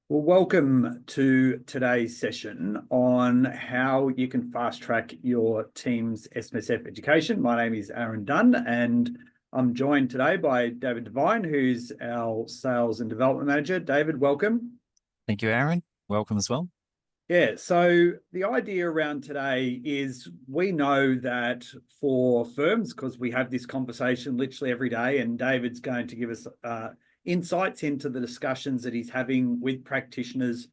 Well, welcome to today's session on how you can fast track your team's SMSF education. My name is Aaron Dunn, and I'm joined today by David Davine, who's our Sales and Development Manager. David, welcome. Thank you, Aaron. Welcome as well. Yeah, so the idea around today is we know that for firms, because we have this conversation literally every day, and David's going to give us insights into the discussions that he's having with practitioners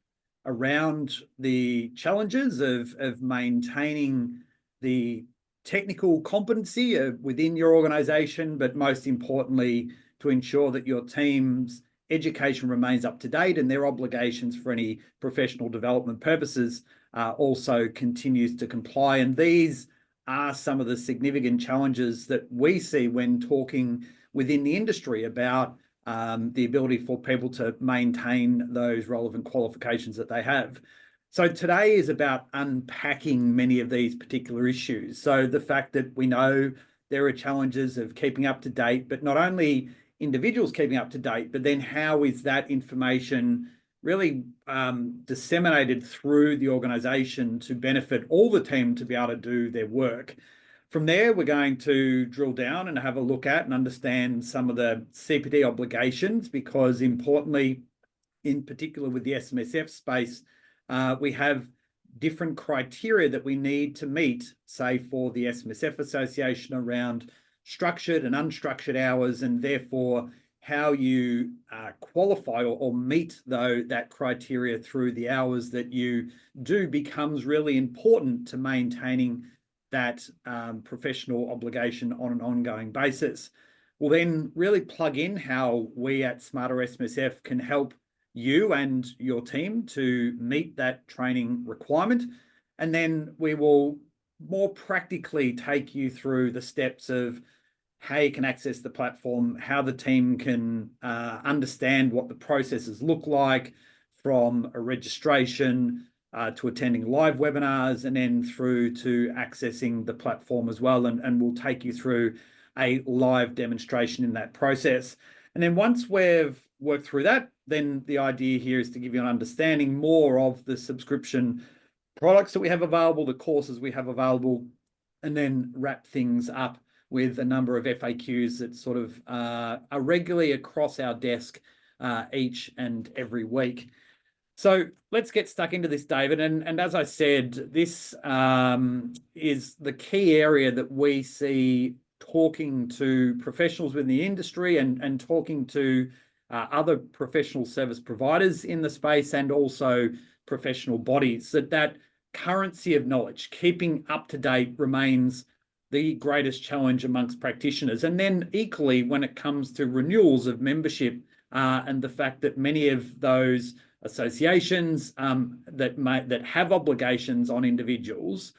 around the challenges of maintaining the technical competency within your organization, but most importantly, to ensure that your team's education remains up to date and their obligations for any professional development purposes also continues to comply. And these are some of the significant challenges that we see when talking within the industry about the ability for people to maintain those relevant qualifications that they have. So today is about unpacking many of these particular issues. So the fact that we know there are challenges of keeping up to date, but not only individuals keeping up to date, but then how is that information really disseminated through the organization to benefit all the team to be able to do their work. From there, we're going to drill down and have a look at and understand some of the CPD obligations, because importantly, in particular with the SMSF space, we have different criteria that we need to meet, say for the SMSF Association around structured and unstructured hours, and therefore how you qualify or meet that criteria through the hours that you do becomes really important to maintaining that professional obligation on an ongoing basis. We'll then really plug in how we at Smarter SMSF can help you and your team to meet that training requirement. And then we will more practically take you through the steps of how you can access the platform, how the team can understand what the processes look like, from a registration to attending live webinars, and then through to accessing the platform as well. And we'll take you through a live demonstration in that process. And then once we've worked through that, then the idea here is to give you an understanding more of the subscription products that we have available, the courses we have available, and then wrap things up with a number of FAQs that sort of are regularly across our desk each and every week. So let's get stuck into this, David. And as I said, this is the key area that we see talking to professionals within the industry and talking to other professional service providers in the space, and also professional bodies, that currency of knowledge, keeping up to date, remains the greatest challenge amongst practitioners. And then equally, when it comes to renewals of membership and the fact that many of those associations that have obligations on individuals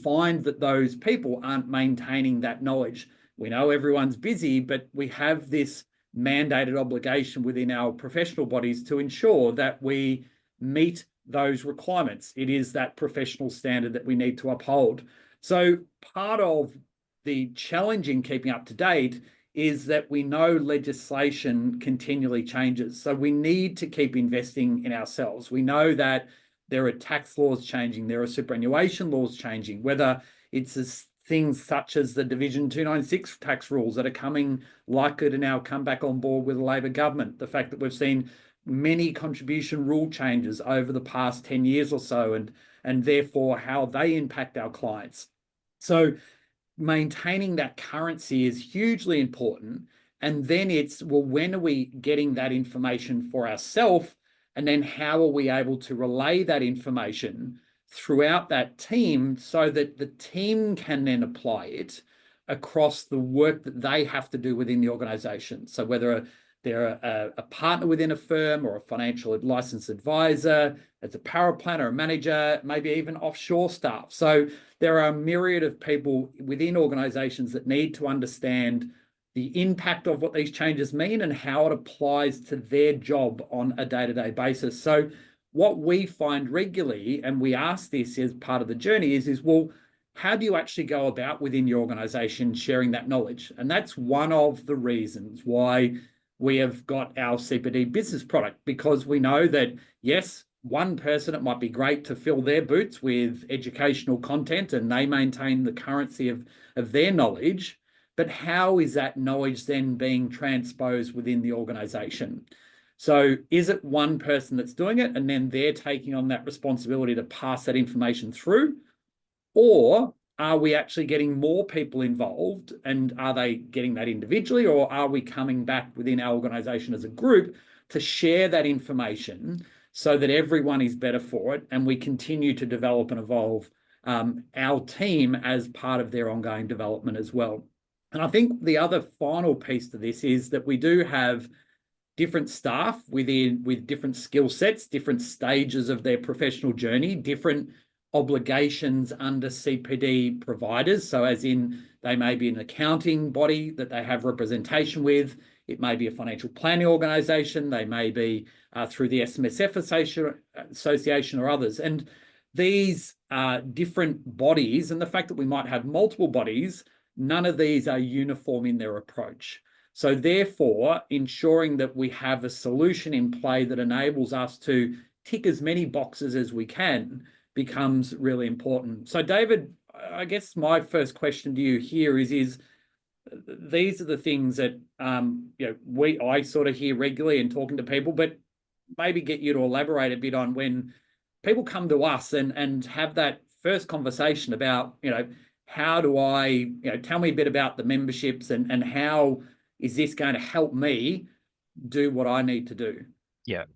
find that those people aren't maintaining that knowledge. We know everyone's busy, but we have this mandated obligation within our professional bodies to ensure that we meet those requirements. It is that professional standard that we need to uphold. So part of the challenge in keeping up to date is that we know legislation continually changes. So we need to keep investing in ourselves. We know that there are tax laws changing, there are superannuation laws changing, whether it's things such as the Division 296 tax rules that are likely to now come back on board with the Labor government. The fact that we've seen many contribution rule changes over the past 10 years or so, and therefore how they impact our clients. So maintaining that currency is hugely important. And then it's, well, when are we getting that information for ourselves? And then how are we able to relay that information throughout that team so that the team can then apply it across the work that they have to do within the organization? So whether they're a partner within a firm or a financial licensed advisor, as a power planner, a manager, maybe even offshore staff. So there are a myriad of people within organizations that need to understand the impact of what these changes mean and how it applies to their job on a day-to-day basis. So what we find regularly, and we ask this as part of the journey, is well, how do you actually go about within your organization sharing that knowledge? And that's one of the reasons why we have got our CPD business product, because we know that, yes, one person, it might be great to fill their boots with educational content and they maintain the currency of their knowledge, but how is that knowledge then being transposed within the organization? So is it one person that's doing it and then they're taking on that responsibility to pass that information through? Or are we actually getting more people involved, and are they getting that individually, or are we coming back within our organization as a group to share that information so that everyone is better for it and we continue to develop and evolve our team as part of their ongoing development as well? And I think the other final piece to this is that we do have different staff with different skill sets, different stages of their professional journey, different obligations under CPD providers. So as in, they may be an accounting body that they have representation with. It may be a financial planning organization. They may be through the SMSF Association or others. And these different bodies, and the fact that we might have multiple bodies, none of these are uniform in their approach. So therefore, ensuring that we have a solution in play that enables us to tick as many boxes as we can becomes really important. So David, I guess my first question to you here is these are the things that I sort of hear regularly in talking to people, but maybe get you to elaborate a bit on when people come to us and have that first conversation about, how do I, tell me a bit about the memberships and how is this going to help me do what I need to do? Yeah,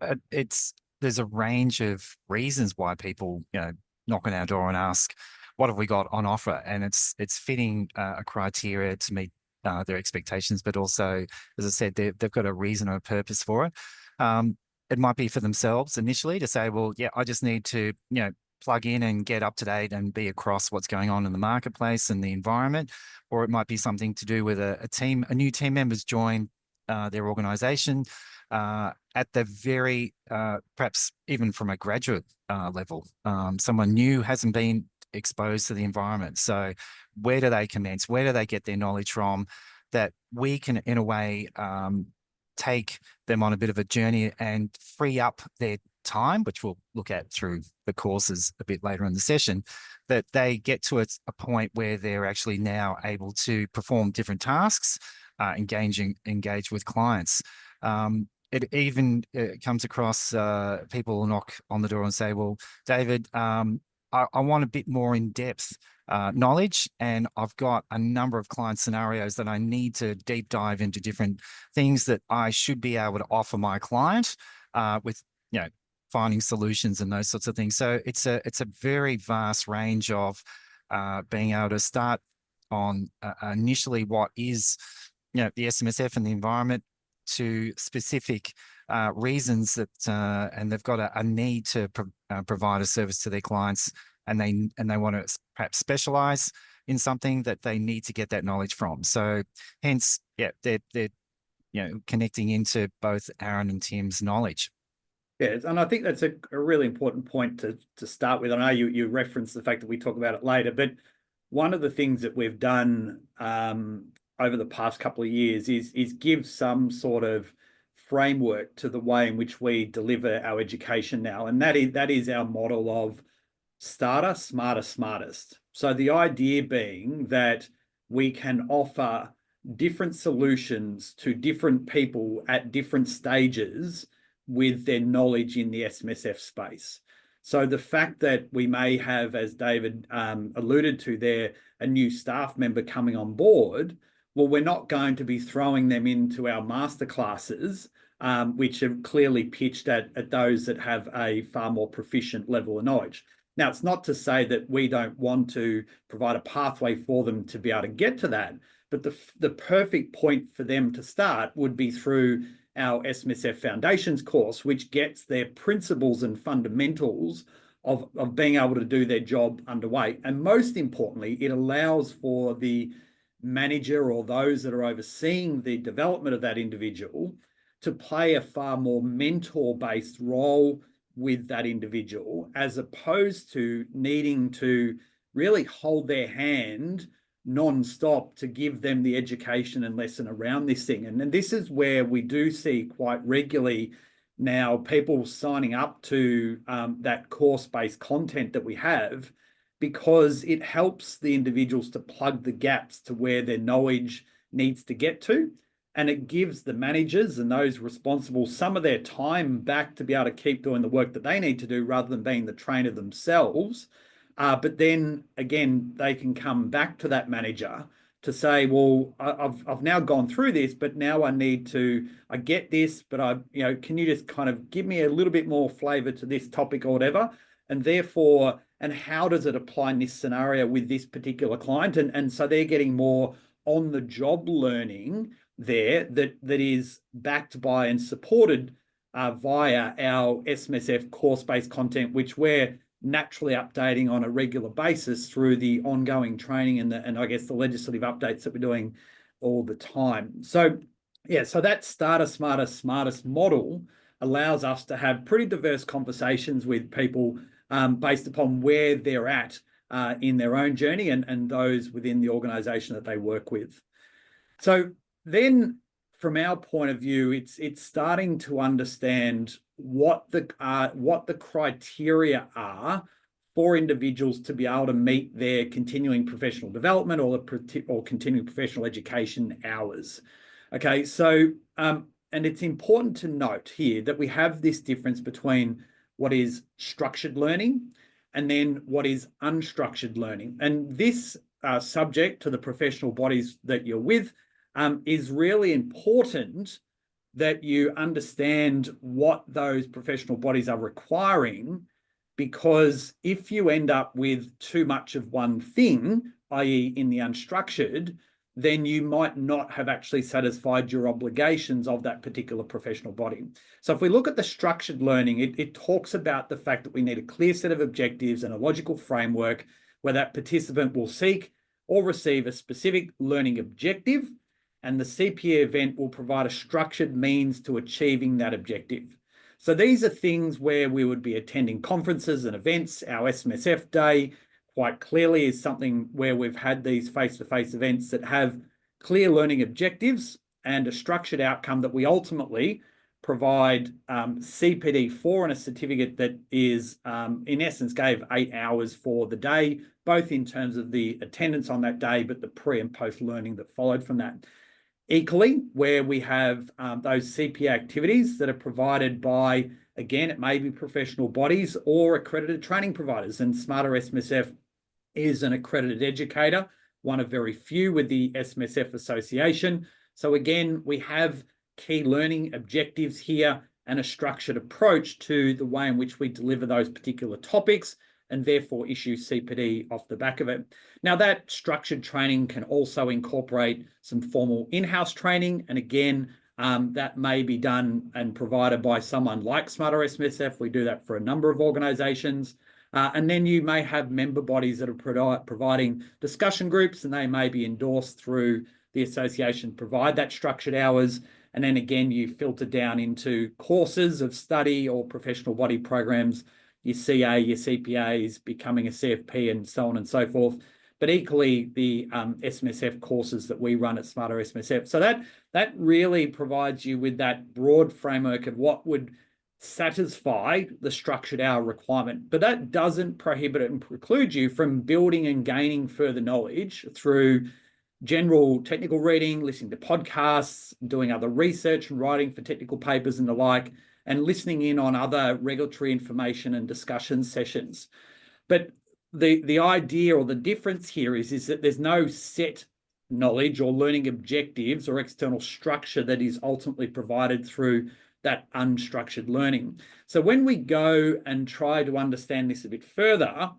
there's a range of reasons why people, knock on our door and ask, what have we got on offer? And it's fitting a criteria to meet their expectations, but also, as I said, they've got a reason or a purpose for it. It might be for themselves initially to say, well, yeah, I just need to, plug in and get up to date and be across what's going on in the marketplace and the environment. Or it might be something to do with a new team members join their organization at the very, perhaps even from a graduate level. Someone new hasn't been exposed to the environment. So where do they commence? Where do they get their knowledge from that we can, in a way, take them on a bit of a journey and free up their time, which we'll look at through the courses a bit later in the session, that they get to a point where they're actually now able to perform different tasks, engage with clients. It even comes across people will knock on the door and say, well, David, I want a bit more in-depth knowledge, and I've got a number of client scenarios that I need to deep dive into different things that I should be able to offer my client with, finding solutions and those sorts of things. So it's a very vast range of being able to start on initially what is, the SMSF and the environment, to specific reasons that, and they've got a need to provide a service to their clients, and they want to perhaps specialize in something that they need to get that knowledge from. So hence, they're connecting into both Aaron and Tim's knowledge. Yeah, and I think that's a really important point to start with. I know you referenced the fact that we talk about it later, but one of the things that we've done over the past couple of years is give some sort of framework to the way in which we deliver our education now. And that is our model of starter, smarter, smartest. So the idea being that we can offer different solutions to different people at different stages with their knowledge in the SMSF space. So the fact that we may have, as David alluded to there, a new staff member coming on board, well, we're not going to be throwing them into our masterclasses, which are clearly pitched at those that have a far more proficient level of knowledge. Now, it's not to say that we don't want to provide a pathway for them to be able to get to that, but the perfect point for them to start would be through our SMSF Foundations course, which gets their principles and fundamentals of being able to do their job underway. And most importantly, it allows for the manager or those that are overseeing the development of that individual to play a far more mentor-based role with that individual, as opposed to needing to really hold their hand non-stop to give them the education and lesson around this thing. And this is where we do see quite regularly now people signing up to that course-based content that we have, because it helps the individuals to plug the gaps to where their knowledge needs to get to. And it gives the managers and those responsible some of their time back to be able to keep doing the work that they need to do rather than being the trainer themselves. But then again, they can come back to that manager to say, well, I've now gone through this, but now I get this, but can you just kind of give me a little bit more flavor to this topic or whatever? And therefore, and how does it apply in this scenario with this particular client? And so they're getting more on the job learning there that is backed by and supported via our SMSF course-based content, which we're naturally updating on a regular basis through the ongoing training and I guess the legislative updates that we're doing all the time. So yeah, so that Starter, Smarter, Smartest model allows us to have pretty diverse conversations with people based upon where they're at in their own journey and those within the organization that they work with. So then from our point of view, it's starting to understand what the criteria are for individuals to be able to meet their continuing professional development or continuing professional education hours. Okay, so and it's important to note here that we have this difference between what is structured learning and then what is unstructured learning. And this subject to the professional bodies that you're with is really important that you understand what those professional bodies are requiring, because if you end up with too much of one thing, i.e. in the unstructured, then you might not have actually satisfied your obligations of that particular professional body. So if we look at the structured learning, it talks about the fact that we need a clear set of objectives and a logical framework where that participant will seek or receive a specific learning objective, and the CPD event will provide a structured means to achieving that objective. So these are things where we would be attending conferences and events. Our SMSF day quite clearly is something where we've had these face-to-face events that have clear learning objectives and a structured outcome that we ultimately provide CPD for, and a certificate that is, in essence, gave 8 hours for the day, both in terms of the attendance on that day, but the pre and post learning that followed from that. Equally, where we have those CPA activities that are provided by, again, it may be professional bodies or accredited training providers, and Smarter SMSF is an accredited educator, one of very few with the SMSF Association. So again, we have key learning objectives here and a structured approach to the way in which we deliver those particular topics, and therefore issue CPD off the back of it. Now, that structured training can also incorporate some formal in-house training. And again, that may be done and provided by someone like Smarter SMSF. We do that for a number of organizations. And then you may have member bodies that are providing discussion groups, and they may be endorsed through the association, provide that structured hours. And then again, you filter down into courses of study or professional body programs, your CA, your CPAs, becoming a CFP, and so on and so forth. But equally, the SMSF courses that we run at Smarter SMSF. So that really provides you with that broad framework of what would satisfy the structured hour requirement. But that doesn't prohibit it and preclude you from building and gaining further knowledge through general technical reading, listening to podcasts, doing other research and writing for technical papers and the like, and listening in on other regulatory information and discussion sessions. But the idea or the difference here is that there's no set knowledge or learning objectives or external structure that is ultimately provided through that unstructured learning. So when we go and try to understand this a bit further,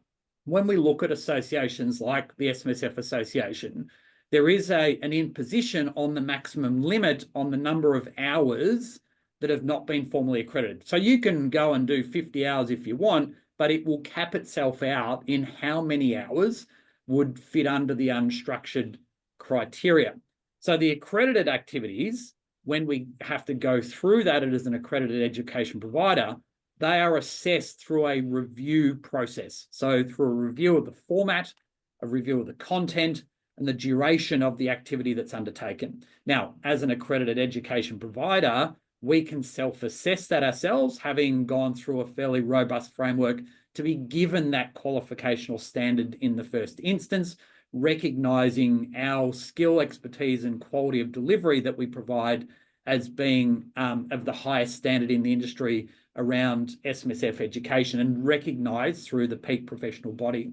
when we look at associations like the SMSF Association, there is an imposition on the maximum limit on the number of hours that have not been formally accredited. So you can go and do 50 hours if you want, but it will cap itself out in how many hours would fit under the unstructured criteria. So the accredited activities, when we have to go through that as an accredited education provider, they are assessed through a review process. So through a review of the format, a review of the content, and the duration of the activity that's undertaken. Now, as an accredited education provider, we can self-assess that ourselves, having gone through a fairly robust framework to be given that qualificational standard in the first instance, recognizing our skill, expertise, and quality of delivery that we provide as being of the highest standard in the industry around SMSF education, and recognized through the peak professional body.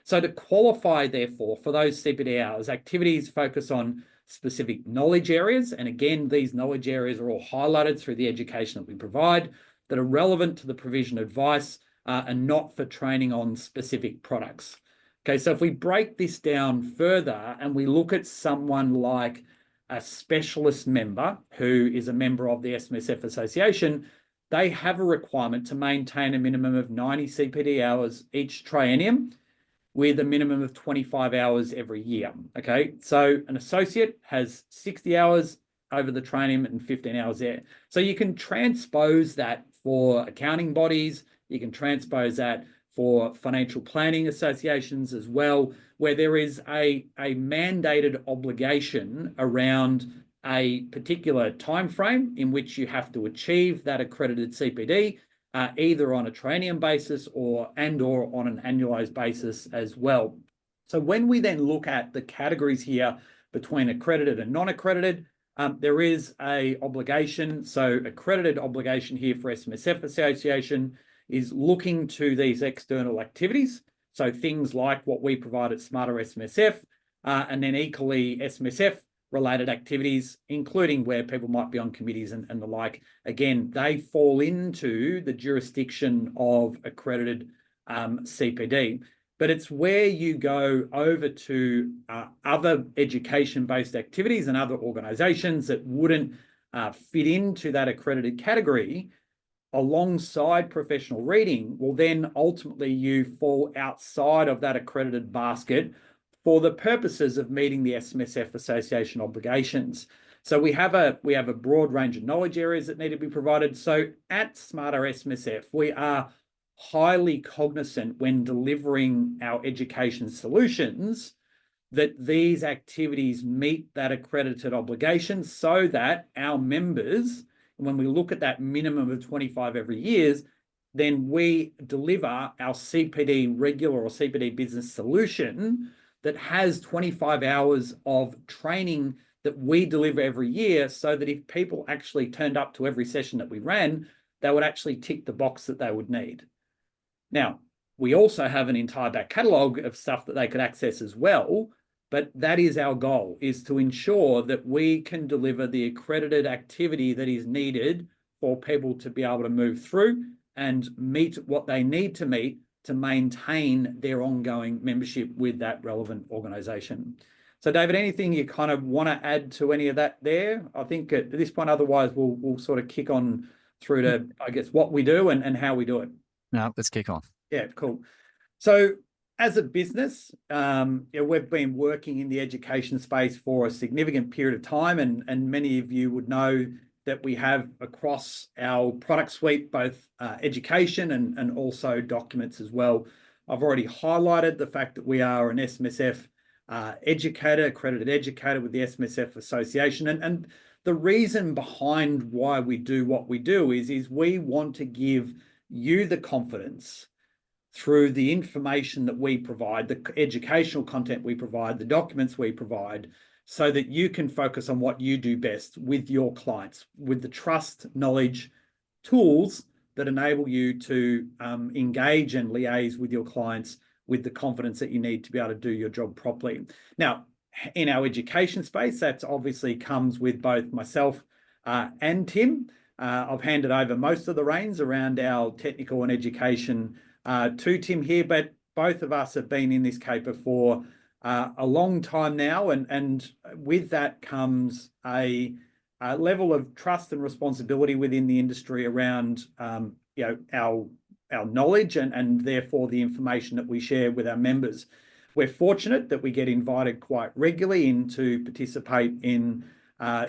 So to qualify, therefore, for those CPD hours, activities focus on specific knowledge areas. And again, these knowledge areas are all highlighted through the education that we provide that are relevant to the provision of advice and not for training on specific products. Okay, so if we break this down further and we look at someone like a specialist member who is a member of the SMSF Association, they have a requirement to maintain a minimum of 90 CPD hours each triennium, with a minimum of 25 hours every year. Okay, so an associate has 60 hours over the triennium and 15 hours there. So you can transpose that for accounting bodies, you can transpose that for financial planning associations as well, where there is a mandated obligation around a particular time frame in which you have to achieve that accredited CPD, either on a triennium basis or on an annualized basis as well. So when we then look at the categories here between accredited and non-accredited, there is a obligation. So accredited obligation here for SMSF Association is looking to these external activities. So things like what we provide at Smarter SMSF, and then equally SMSF related activities, including where people might be on committees and the like. Again, they fall into the jurisdiction of accredited CPD. But it's where you go over to other education-based activities and other organisations that wouldn't fit into that accredited category alongside professional reading. Well, then ultimately you fall outside of that accredited basket for the purposes of meeting the SMSF Association obligations. So we have a broad range of knowledge areas that need to be provided. So at Smarter SMSF, we are highly cognizant when delivering our education solutions that these activities meet that accredited obligation, so that our members, when we look at that minimum of 25 every year, then we deliver our CPD regular or CPD business solution that has 25 hours of training that we deliver every year, so that if people actually turned up to every session that we ran, they would actually tick the box that they would need. Now, we also have an entire back catalogue of stuff that they could access as well, but that is our goal, is to ensure that we can deliver the accredited activity that is needed for people to be able to move through and meet what they need to meet to maintain their ongoing membership with that relevant organisation. So, David, anything you kind of want to add to any of that there? I think at this point, otherwise we'll sort of kick on through to, I guess, what we do and how we do it. No, let's kick on. Yeah, cool. So as a business, we've been working in the education space for a significant period of time, and many of you would know that we have across our product suite, both education and also documents as well. I've already highlighted the fact that we are an SMSF educator, accredited educator with the SMSF Association. And the reason behind why we do what we do is we want to give you the confidence through the information that we provide, the educational content we provide, the documents we provide, so that you can focus on what you do best with your clients, with the trust, knowledge, tools that enable you to engage and liaise with your clients with the confidence that you need to be able to do your job properly. Now, in our education space, that obviously comes with both myself and Tim. I've handed over most of the reins around our technical and education to Tim here, but both of us have been in this caper for a long time now, and with that comes a level of trust and responsibility within the industry around our knowledge and therefore the information that we share with our members. We're fortunate that we get invited quite regularly in to participate in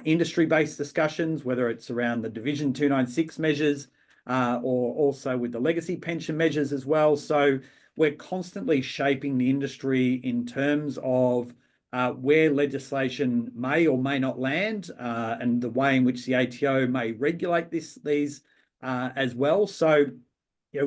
industry-based discussions, whether it's around the Division 296 measures or also with the legacy pension measures as well. So we're constantly shaping the industry in terms of where legislation may or may not land, and the way in which the ATO may regulate these as well. So,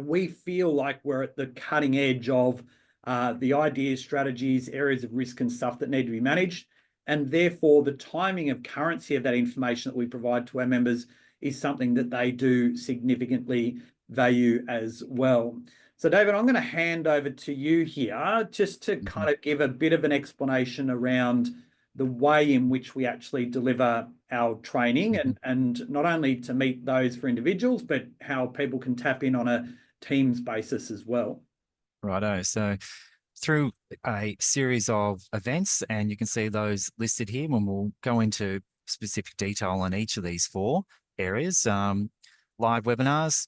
we feel like we're at the cutting edge of the ideas, strategies, areas of risk and stuff that need to be managed. And therefore, the timing of currency of that information that we provide to our members is something that they do significantly value as well. So, David, I'm going to hand over to you here just to kind of give a bit of an explanation around the way in which we actually deliver our training, and not only to meet those for individuals, but how people can tap in on a Teams basis as well. Righto. So through a series of events, and you can see those listed here when we'll go into specific detail on each of these 4 areas. Live webinars,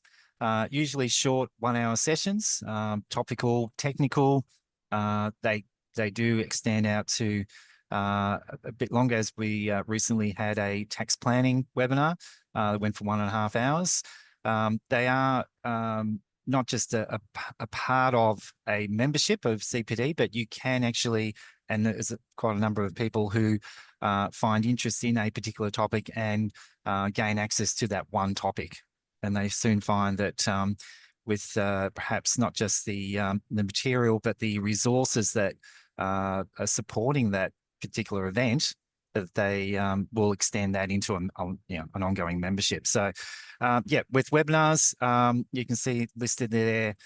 usually short 1-hour sessions, topical, technical. They do extend out to a bit longer, as we recently had a tax planning webinar that went for 1.5 hours. They are not just a part of a membership of CPD, but you can actually, and there's quite a number of people who find interest in a particular topic and gain access to that one topic. And they soon find that with perhaps not just the material, but the resources that are supporting that particular event, that they will extend that into an ongoing membership. So with webinars, you can see listed there,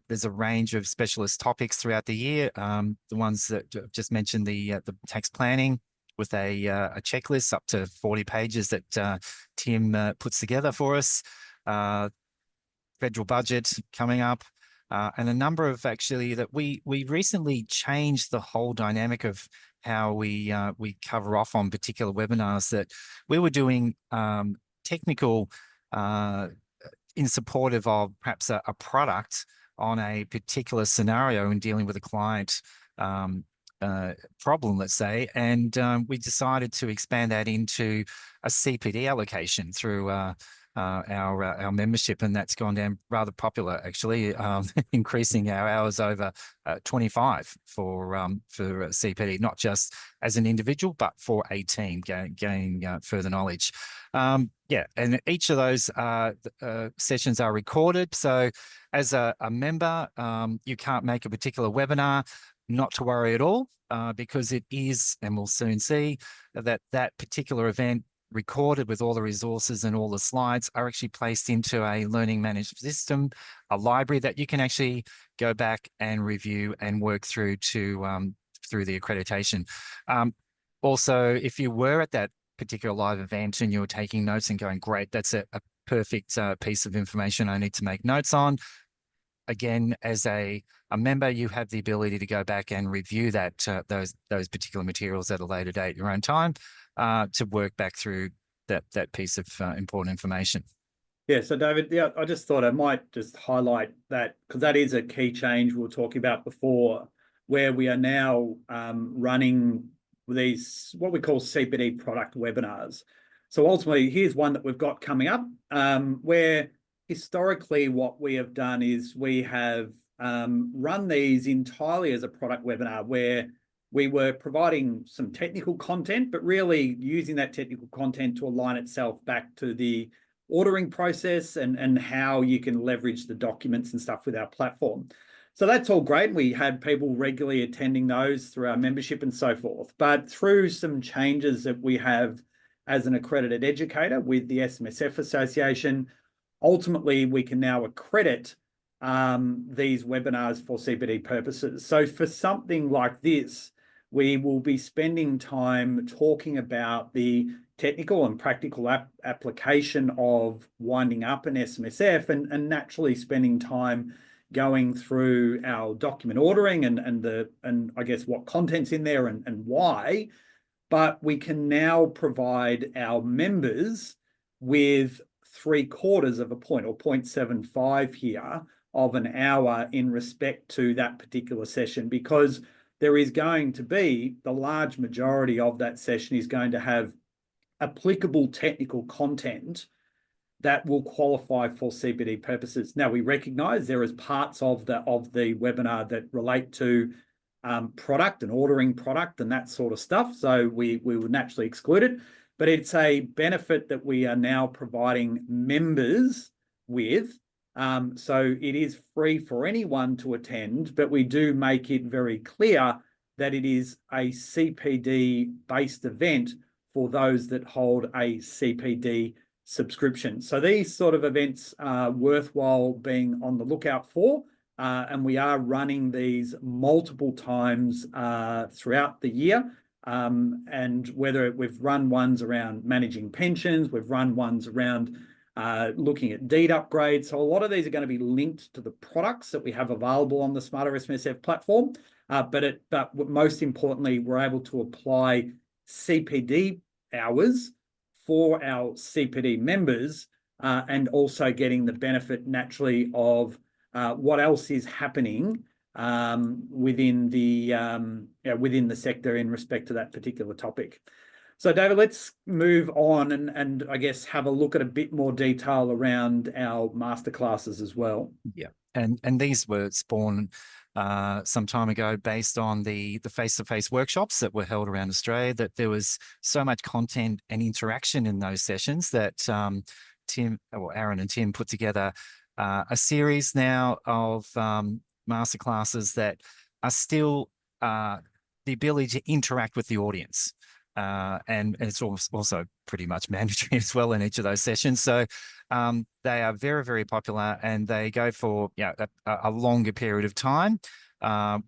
there's a range of specialist topics throughout the year. The ones that I've just mentioned, the tax planning with a checklist up to 40 pages that Tim puts together for us. Federal budget coming up, and a number of actually that we recently changed the whole dynamic of how we cover off on particular webinars, that we were doing technical in support of perhaps a product on a particular scenario in dealing with a client problem, let's say, and we decided to expand that into a CPD allocation through our membership, and that's gone down rather popular actually, increasing our hours over 25 for CPD, not just as an individual but for a team gaining further knowledge. And each of those sessions are recorded, so as a member, you can't make a particular webinar. Not to worry at all, because it is, and we'll soon see, that particular event recorded with all the resources and all the slides are actually placed into a learning management system, a library that you can actually go back and review and work through to through the accreditation. Also, if you were at that particular live event and you were taking notes and going, great, that's a perfect piece of information I need to make notes on. Again, as a member, you have the ability to go back and review that those particular materials at a later date, your own time, to work back through that piece of important information. Yeah, so David, I just thought I might just highlight that, because that is a key change we were talking about before, where we are now running these, what we call CPD product webinars. So ultimately, here's one that we've got coming up, where historically what we have done is we have run these entirely as a product webinar, where we were providing some technical content, but really using that technical content to align itself back to the ordering process and how you can leverage the documents and stuff with our platform. So that's all great. We had people regularly attending those through our membership and so forth. But through some changes that we have as an accredited educator with the SMSF Association, ultimately we can now accredit these webinars for CPD purposes. So for something like this, we will be spending time talking about the technical and practical application of winding up an SMSF, and naturally spending time going through our document ordering and I guess what content's in there and why. But we can now provide our members with 3/4 of a point, or 0.75 here, of an hour in respect to that particular session, because there is going to be, the large majority of that session is going to have applicable technical content that will qualify for CPD purposes. Now, we recognise there is parts of the webinar that relate to product and ordering product and that sort of stuff. So we would naturally exclude it. But it's a benefit that we are now providing members with. So it is free for anyone to attend, but we do make it very clear that it is a CPD-based event for those that hold a CPD subscription. So these sort of events are worthwhile being on the lookout for. And we are running these multiple times throughout the year. And whether we've run ones around managing pensions, we've run ones around looking at deed upgrades. So a lot of these are going to be linked to the products that we have available on the Smarter SMSF platform. But most importantly, we're able to apply CPD hours for our CPD members and also getting the benefit naturally of what else is happening within the sector in respect to that particular topic. So David, let's move on and I guess have a look at a bit more detail around our masterclasses as well. Yeah, and these were spawned some time ago based on the face-to-face workshops that were held around Australia, that there was so much content and interaction in those sessions that Aaron and Tim put together a series now of masterclasses that are still the ability to interact with the audience. And it's also pretty much mandatory as well in each of those sessions. So they are very, very popular, and they go for a longer period of time,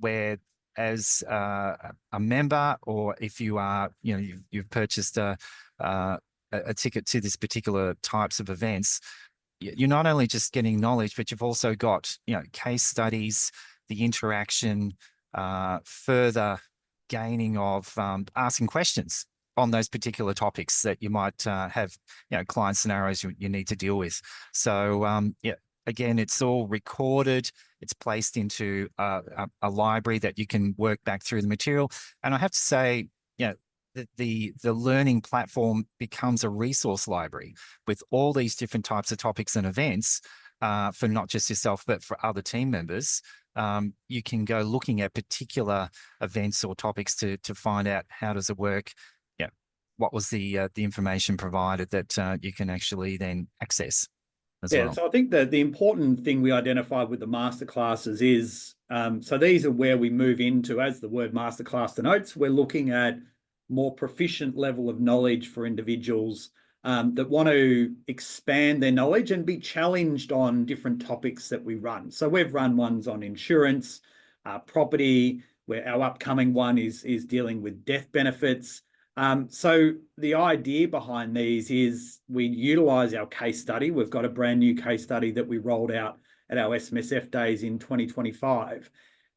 where as a member, or if you are, you've purchased a ticket to this particular types of events, you're not only just getting knowledge, but you've also got, case studies, the interaction, further gaining of asking questions on those particular topics that you might have, client scenarios you need to deal with. So again, it's all recorded. It's placed into a library that you can work back through the material. And I have to say, the learning platform becomes a resource library with all these different types of topics and events for not just yourself, but for other team members. You can go looking at particular events or topics to find out how does it work. What was the information provided that you can actually then access as well. So I think that the important thing we identified with the masterclasses is, so these are where we move into, as the word masterclass denotes, we're looking at more proficient level of knowledge for individuals that want to expand their knowledge and be challenged on different topics that we run. So we've run ones on insurance, property, where our upcoming one is dealing with death benefits. So the idea behind these is we utilize our case study. We've got a brand new case study that we rolled out at our SMSF days in 2025.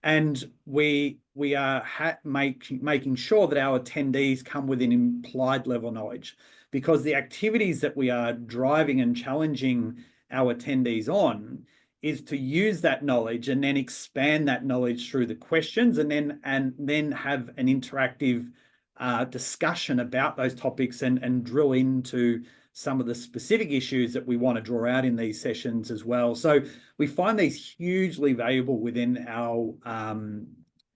And we are making sure that our attendees come with an implied level of knowledge, because the activities that we are driving and challenging our attendees on is to use that knowledge and then expand that knowledge through the questions, and then have an interactive discussion about those topics and drill into some of the specific issues that we want to draw out in these sessions as well. So we find these hugely valuable within our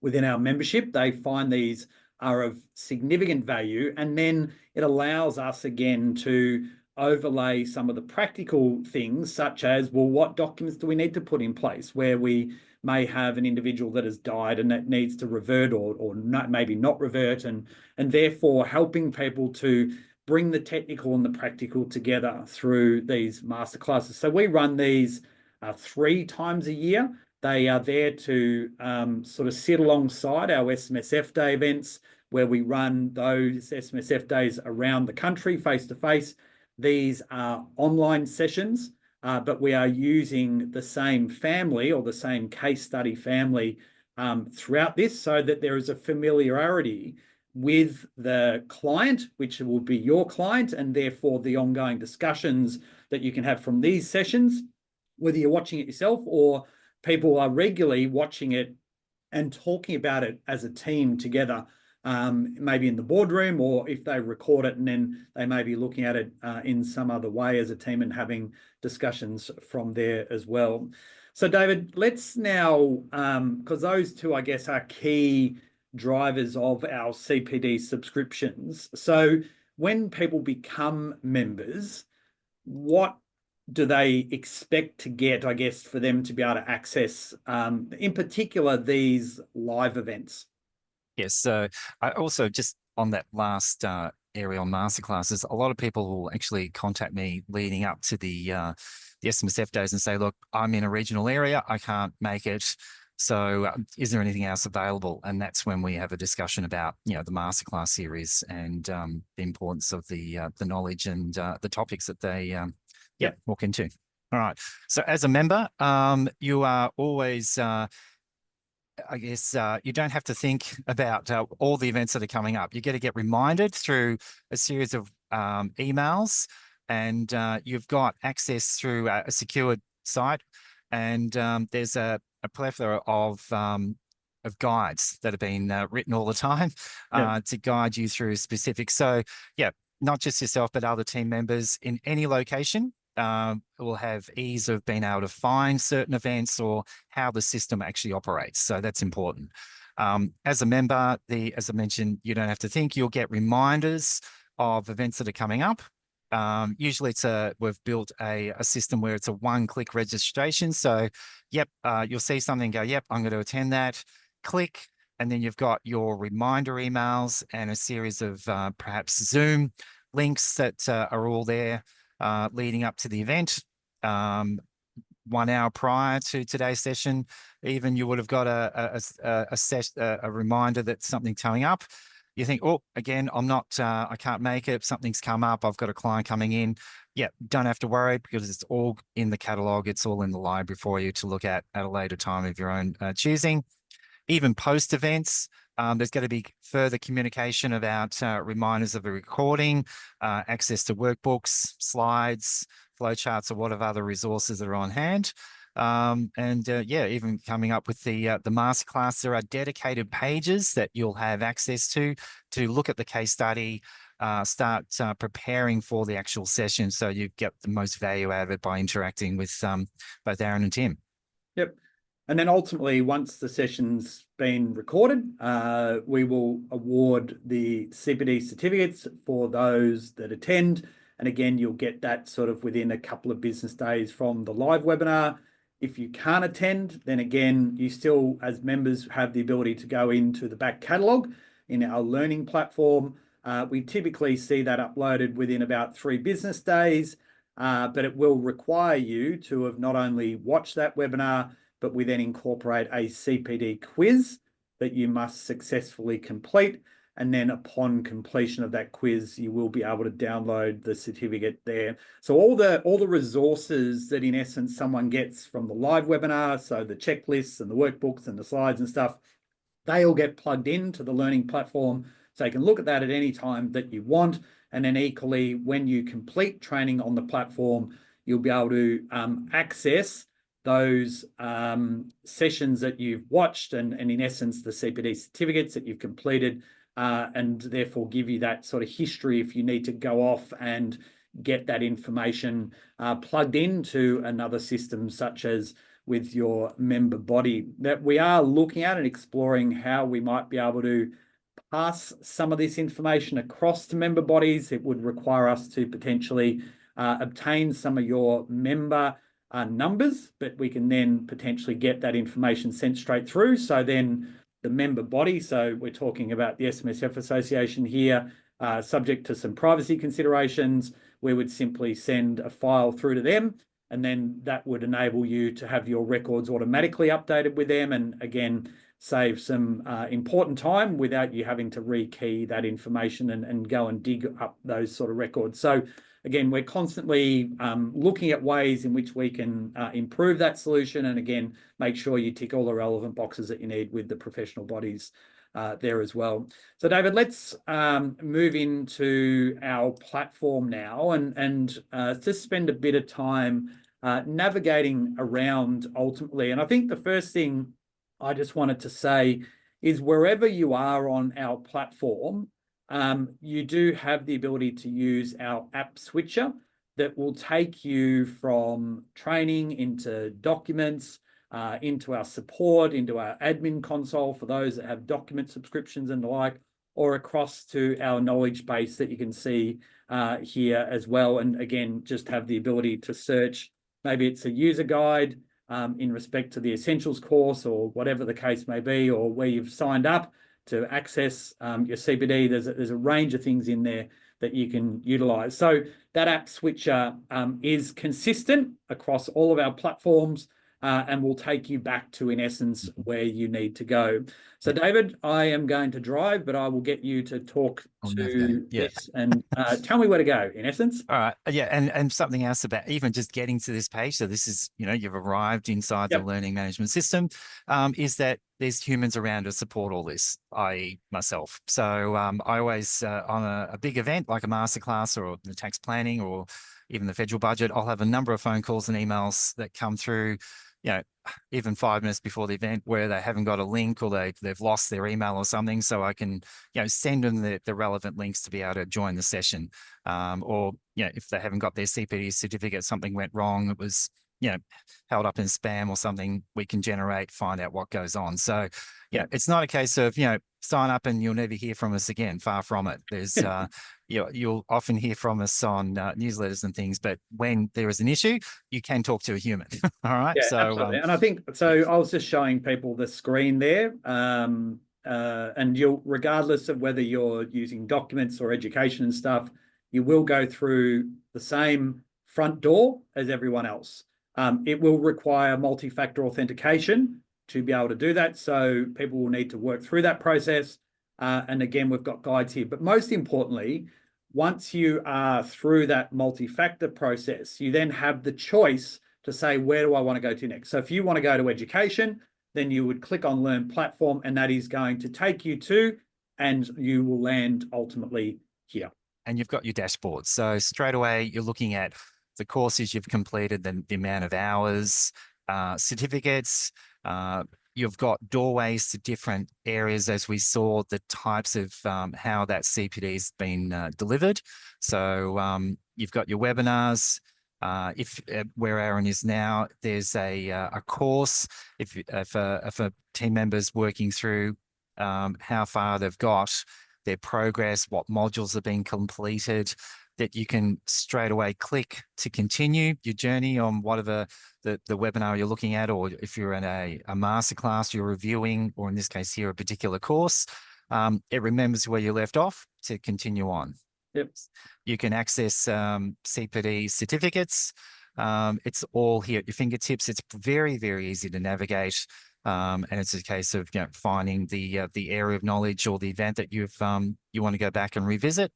membership. They find these are of significant value, and then it allows us again to overlay some of the practical things, such as, well, what documents do we need to put in place where we may have an individual that has died and that needs to revert or not, maybe not revert, and therefore helping people to bring the technical and the practical together through these masterclasses. So we run these 3 times a year. They are there to sort of sit alongside our SMSF Day events, where we run those SMSF days around the country face-to-face. These are online sessions, but we are using the same family or the same case study family throughout this, so that there is a familiarity with the client, which will be your client, and therefore the ongoing discussions that you can have from these sessions, whether you're watching it yourself or people are regularly watching it and talking about it as a team together, maybe in the boardroom, or if they record it and then they may be looking at it in some other way as a team and having discussions from there as well. So David, let's now, because those two, I guess, are key drivers of our CPD subscriptions. So when people become members, what do they expect to get, I guess, for them to be able to access, in particular, these live events? Yes. So I also just on that last area on masterclasses, a lot of people will actually contact me leading up to the SMSF days and say, look, I'm in a regional area, I can't make it. So is there anything else available? And that's when we have a discussion about, the masterclass series and the importance of the knowledge and the topics that they walk into. All right. So as a member, you are always I guess you don't have to think about all the events that are coming up. You get to get reminded through a series of emails, and you've got access through a secured site. And there's a plethora of guides that have been written all the time to guide you through specifics. So, yeah, not just yourself, but other team members in any location will have ease of being able to find certain events or how the system actually operates. So that's important. As a member, as I mentioned, you don't have to think. You'll get reminders of events that are coming up. Usually we've built a system where it's a one-click registration. So, you'll see something, go, yep, I'm going to attend that. Click, and then you've got your reminder emails and a series of perhaps Zoom links that are all there leading up to the event. 1 hour prior to today's session, even you would have got a reminder that something's coming up. You think, oh, again, I can't make it. Something's come up. I've got a client coming in. Yeah, don't have to worry because it's all in the catalog. It's all in the library for you to look at a later time of your own choosing. Even post events, there's going to be further communication about reminders of a recording, access to workbooks, slides, flowcharts, or whatever other resources that are on hand. Even coming up with the masterclass, there are dedicated pages that you'll have access to look at the case study, start preparing for the actual session, so you get the most value out of it by interacting with both Aaron and Tim. Yep. And then ultimately, once the session's been recorded, we will award the CPD certificates for those that attend. And again, you'll get that sort of within a couple of business days from the live webinar. If you can't attend, then again, you still, as members, have the ability to go into the back catalogue in our learning platform. We typically see that uploaded within about 3 business days, but it will require you to have not only watched that webinar, but we then incorporate a CPD quiz that you must successfully complete. And then upon completion of that quiz, you will be able to download the certificate there. So all the resources that in essence someone gets from the live webinar, so the checklists and the workbooks and the slides and stuff, they all get plugged into the learning platform. So you can look at that at any time that you want. And then equally, when you complete training on the platform, you'll be able to access those sessions that you've watched and in essence, the CPD certificates that you've completed, and therefore give you that sort of history if you need to go off and get that information plugged into another system, such as with your member body. That we are looking at and exploring how we might be able to pass some of this information across to member bodies. It would require us to potentially obtain some of your member numbers, but we can then potentially get that information sent straight through. So then the member body, so we're talking about the SMSF Association here, subject to some privacy considerations, we would simply send a file through to them, and then that would enable you to have your records automatically updated with them, and again, save some important time without you having to rekey that information and go and dig up those sort of records. So again, we're constantly looking at ways in which we can improve that solution, and again, make sure you tick all the relevant boxes that you need with the professional bodies there as well. So David, let's move into our platform now and just spend a bit of time navigating around ultimately. And I think the first thing I just wanted to say is wherever you are on our platform, you do have the ability to use our app switcher that will take you from training into documents, into our support, into our admin console for those that have document subscriptions and the like, or across to our knowledge base that you can see here as well. And again, just have the ability to search. Maybe it's a user guide in respect to the essentials course or whatever the case may be, or where you've signed up to access your CPD. There's a range of things in there that you can utilize. So that app switcher is consistent across all of our platforms and will take you back to, in essence, where you need to go. So, David, I am going to drive, but I will get you to talk to this and tell me where to go, in essence. All right. Yeah. And something else about even just getting to this page. So this is, you've arrived inside the learning management system, is that there's humans around to support all this, i.e. myself. So I always, on a big event like a masterclass or the tax planning or even the federal budget, I'll have a number of phone calls and emails that come through, even 5 minutes before the event where they haven't got a link or they've lost their email or something. So I can, send them the relevant links to be able to join the session. Or, if they haven't got their CPD certificate, something went wrong, it was, held up in spam or something, we can find out what goes on. So, it's not a case of, sign up and you'll never hear from us again. Far from it. There's, you'll often hear from us on newsletters and things, but when there is an issue, you can talk to a human. All right. Yeah, so, absolutely. And I think, so I was just showing people the screen there. And you'll, regardless of whether you're using documents or education and stuff, you will go through the same front door as everyone else. It will require multi-factor authentication to be able to do that. So people will need to work through that process. And again, we've got guides here. But most importantly, once you are through that multi-factor process, you then have the choice to say, where do I want to go to next? So if you want to go to education, then you would click on Learn Platform, and that is going to take you to, and you will land ultimately here. And you've got your dashboard. So straight away, you're looking at the courses you've completed, the amount of hours, certificates. You've got doorways to different areas, as we saw the types of how that CPD has been delivered. So you've got your webinars. Where Aaron is now, there's a course. If a team member's working through how far they've got, their progress, what modules have been completed, that you can straight away click to continue your journey on whatever the webinar you're looking at, or if you're in a masterclass you're reviewing, or in this case here, a particular course, it remembers where you left off to continue on. Yep. You can access CPD certificates. It's all here at your fingertips. It's very, very easy to navigate. And it's a case of finding the area of knowledge or the event that you want to go back and revisit.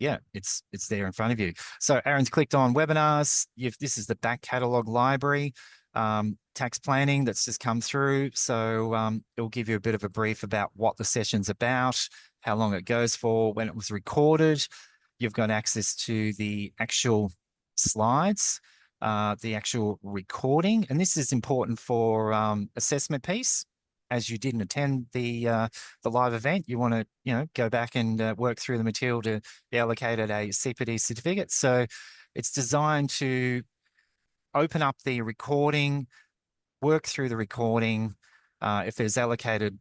It's there in front of you. So Aaron's clicked on webinars. This is the back catalog library, tax planning that's just come through. So it'll give you a bit of a brief about what the session's about, how long it goes for, when it was recorded. You've got access to the actual slides, the actual recording. And this is important for assessment piece. As you didn't attend the live event, you want to go back and work through the material to be allocated a CPD certificate. So it's designed to open up the recording, work through the recording. If there's allocated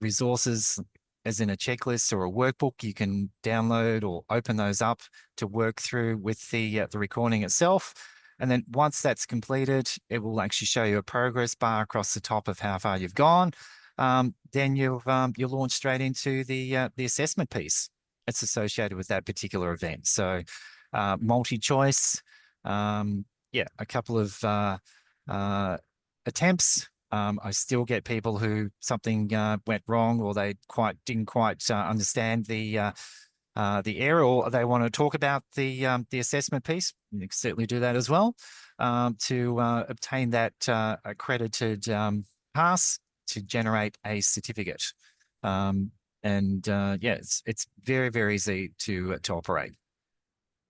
resources, as in a checklist or a workbook, you can download or open those up to work through with the recording itself. And then once that's completed, it will actually show you a progress bar across the top of how far you've gone. Then you'll launch straight into the assessment piece that's associated with that particular event. So multi-choice, a couple of attempts. I still get people who something went wrong, or they didn't quite understand the area, or they want to talk about the assessment piece. You can certainly do that as well to obtain that accredited pass to generate a certificate. It's very, very easy to operate.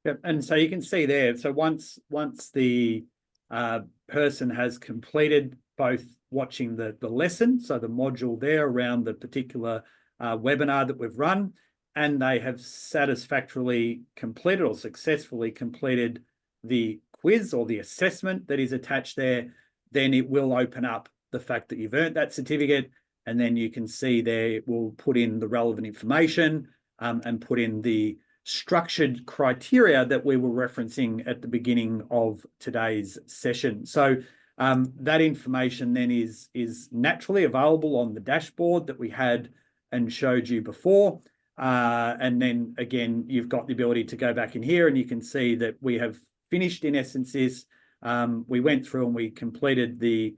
Yep. And so you can see there. So once the person has completed both watching the lesson, so the module there around the particular webinar that we've run, and they have satisfactorily completed or successfully completed the quiz or the assessment that is attached there, then it will open up the fact that you've earned that certificate. And then you can see there, it will put in the relevant information and put in the structured criteria that we were referencing at the beginning of today's session. So that information then is naturally available on the dashboard that we had and showed you before. And then again, you've got the ability to go back in here and you can see that we have finished in essence this. We went through and we completed the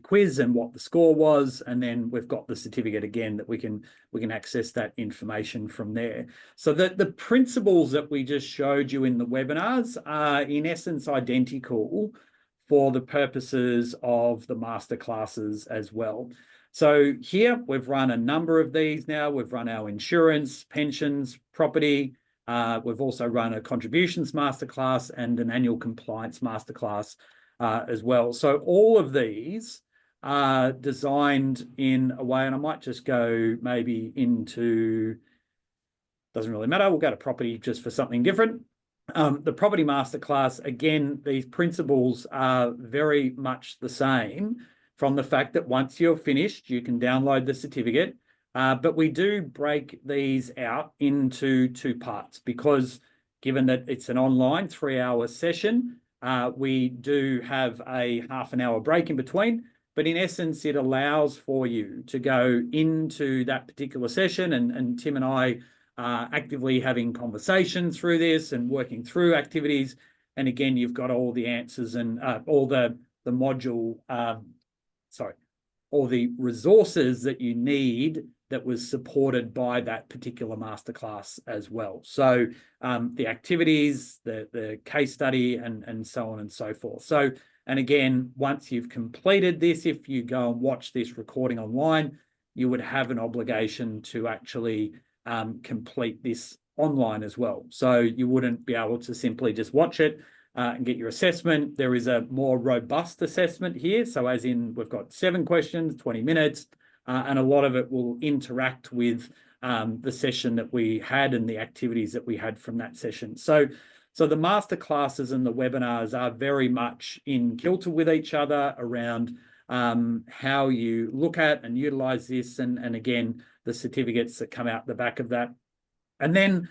quiz and what the score was, and then we've got the certificate again that we can access that information from there. So the principles that we just showed you in the webinars are in essence identical for the purposes of the masterclasses as well. So here we've run a number of these now. We've run our insurance, pensions, property. We've also run a contributions masterclass and an annual compliance masterclass as well. So all of these are designed in a way, and I might just go maybe into, doesn't really matter, we'll go to property just for something different. The property masterclass, again, these principles are very much the same from the fact that once you're finished, you can download the certificate. But we do break these out into two parts because given that it's an online 3-hour session, we do have a half an hour break in between. But in essence, it allows for you to go into that particular session, and Tim and I are actively having conversations through this and working through activities. And again, you've got all the answers and all the module, all the resources that you need that was supported by that particular masterclass as well. So the activities, the case study, and so on and so forth. So, and again, once you've completed this, if you go and watch this recording online, you would have an obligation to actually complete this online as well. So you wouldn't be able to simply just watch it and get your assessment. There is a more robust assessment here. So as in, we've got 7 questions, 20 minutes, and a lot of it will interact with the session that we had and the activities that we had from that session. So the masterclasses and the webinars are very much in kilter with each other around how you look at and utilize this, and again, the certificates that come out the back of that. And then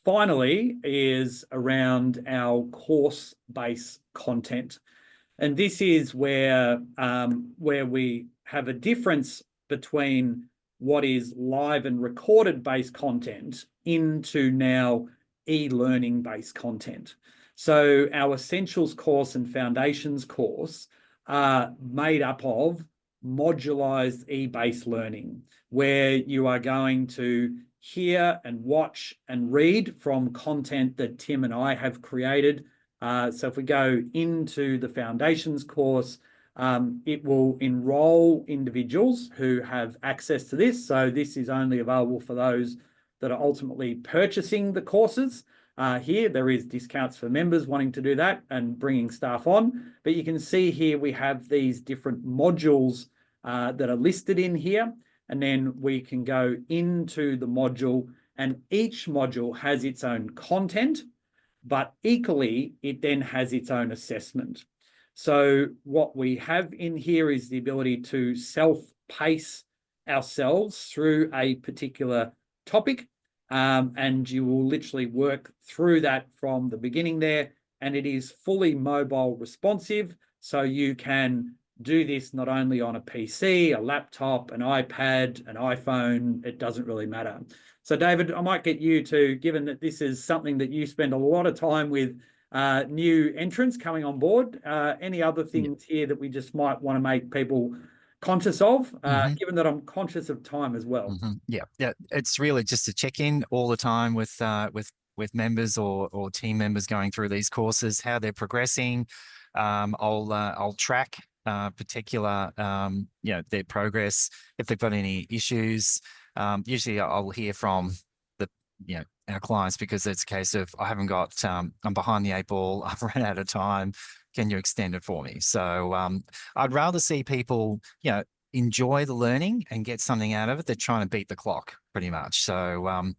finally is around our course-based content. And this is where we have a difference between what is live and recorded based content into now e-learning based content. So our Essentials course and Foundations course are made up of modularized e-based learning, where you are going to hear and watch and read from content that Tim and I have created. So if we go into the Foundations course, it will enroll individuals who have access to this. So this is only available for those that are ultimately purchasing the courses. Here, there is discounts for members wanting to do that and bringing staff on. But you can see here we have these different modules that are listed in here. And then we can go into the module, and each module has its own content, but equally, it then has its own assessment. So what we have in here is the ability to self-pace ourselves through a particular topic. And you will literally work through that from the beginning there, and it is fully mobile responsive. So you can do this not only on a PC, a laptop, an iPad, an iPhone, it doesn't really matter. So David, I might get you to, given that this is something that you spend a lot of time with new entrants coming on board, any other things here that we just might want to make people conscious of, given that I'm conscious of time as well. Yeah, it's really just a check-in all the time with members or team members going through these courses, how they're progressing. I'll track particular their progress if they've got any issues. Usually I'll hear from our clients, because it's a case of, I haven't got, I'm behind the 8 ball, I've run out of time, can you extend it for me? So I'd rather see people, enjoy the learning and get something out of it. They're trying to beat the clock pretty much. So,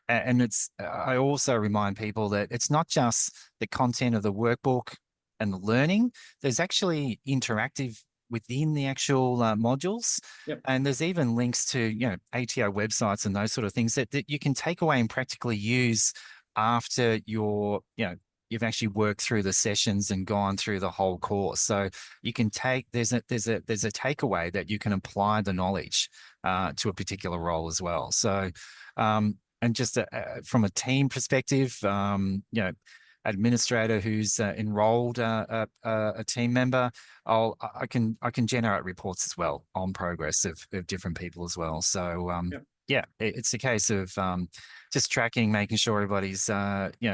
and it's, I also remind people that it's not just the content of the workbook and the learning. There's actually interactive within the actual modules. Yep. And there's even links to, ATO websites and those sort of things that you can take away and practically use after you've actually worked through the sessions and gone through the whole course. So you can take, there's a takeaway that you can apply the knowledge to a particular role as well. So, and just from a team perspective, administrator who's enrolled a team member, I can generate reports as well on progress of different people as well. So Yep. yeah, it's a case of just tracking, making sure everybody's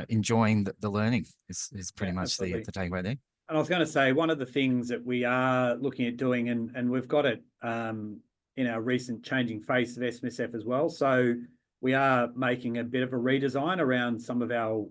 enjoying the learning is pretty much the takeaway there. And I was going to say, one of the things that we are looking at doing, and we've got it in our recent changing face of SMSF as well. So we are making a bit of a redesign around some of our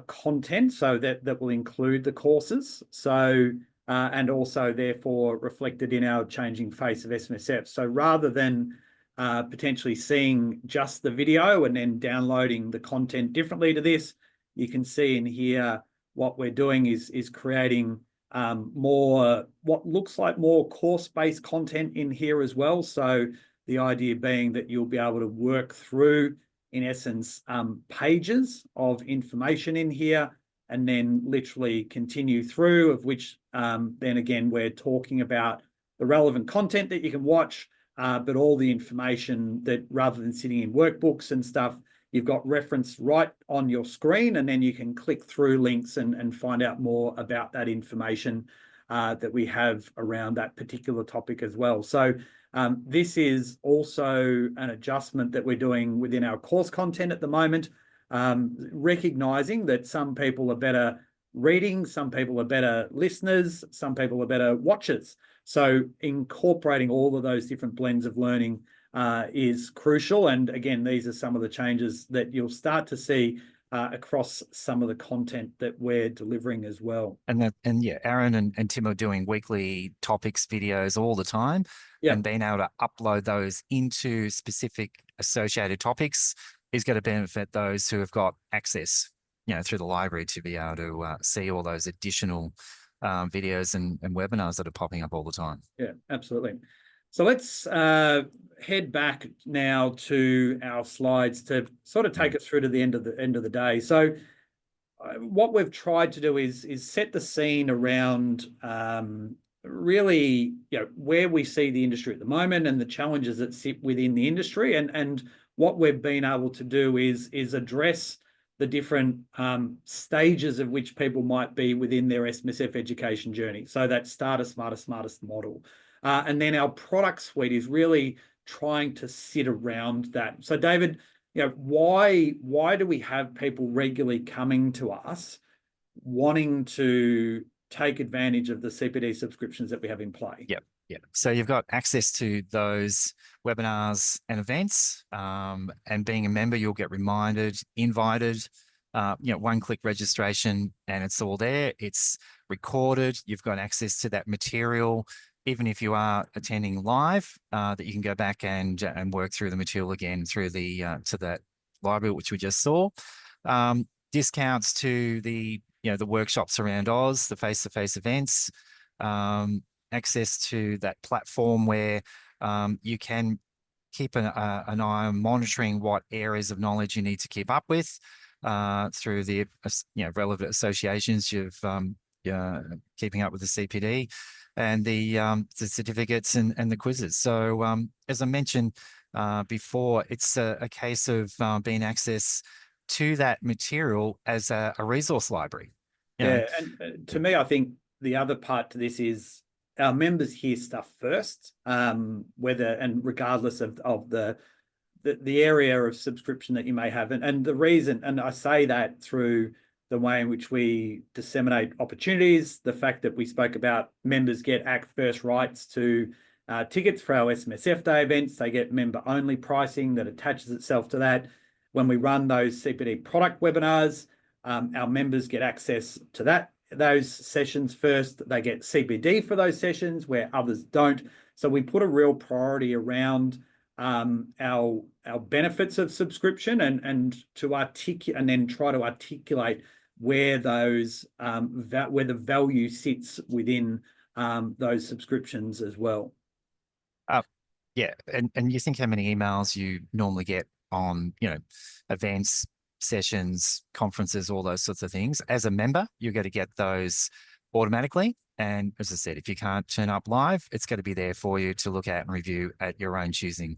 content, so that will include the courses. So and also therefore reflected in our changing face of SMSF. So rather than potentially seeing just the video and then downloading the content differently to this, you can see in here what we're doing is creating more, what looks like more course-based content in here as well. So the idea being that you'll be able to work through, in essence, pages of information in here, and then literally continue through, of which then again, we're talking about the relevant content that you can watch, but all the information that, rather than sitting in workbooks and stuff, you've got referenced right on your screen, and then you can click through links and find out more about that information that we have around that particular topic as well. So this is also an adjustment that we're doing within our course content at the moment, recognizing that some people are better reading, some people are better listeners, some people are better watchers. So incorporating all of those different blends of learning is crucial. And again, these are some of the changes that you'll start to see across some of the content that we're delivering as well. And yeah, Aaron and Tim are doing weekly topics videos all the time. Yep. And being able to upload those into specific associated topics is going to benefit those who have got access, through the library, to be able to see all those additional videos and webinars that are popping up all the time. Yeah, absolutely. So let's head back now to our slides to sort of take us through to the end of the day. So what we've tried to do is set the scene around really, where we see the industry at the moment and the challenges that sit within the industry. And what we've been able to do is address the different stages of which people might be within their SMSF education journey. So that starter, smarter, smartest model. And then our product suite is really trying to sit around that. So David, why do we have people regularly coming to us wanting to take advantage of the CPD subscriptions that we have in play? Yep. So you've got access to those webinars and events, and being a member, you'll get reminded, invited, one-click registration, and it's all there. It's recorded. You've got access to that material, even if you are attending live, that you can go back and work through the material again through the to that library, which we just saw. Discounts to the the workshops around Oz, the face-to-face events, access to that platform where you can keep an eye on monitoring what areas of knowledge you need to keep up with through the relevant associations you've keeping up with the CPD and the certificates and the quizzes. So as I mentioned before, it's a case of being access to that material as a resource library. And to me, I think the other part to this is our members hear stuff first, whether and regardless of the area of subscription that you may have. And the reason, and I say that through the way in which we disseminate opportunities, the fact that we spoke about members get first rights to tickets for our SMSF Day events. They get member-only pricing that attaches itself to that. When we run those CPD product webinars, our members get access to those sessions first. They get CPD for those sessions where others don't. So we put a real priority around our benefits of subscription and to articulate and then try to articulate where those where the value sits within those subscriptions as well. Yeah, and you think how many emails you normally get on, events, sessions, conferences, all those sorts of things. As a member, you're going to get those automatically. And as I said, if you can't turn up live, it's going to be there for you to look at and review at your own choosing.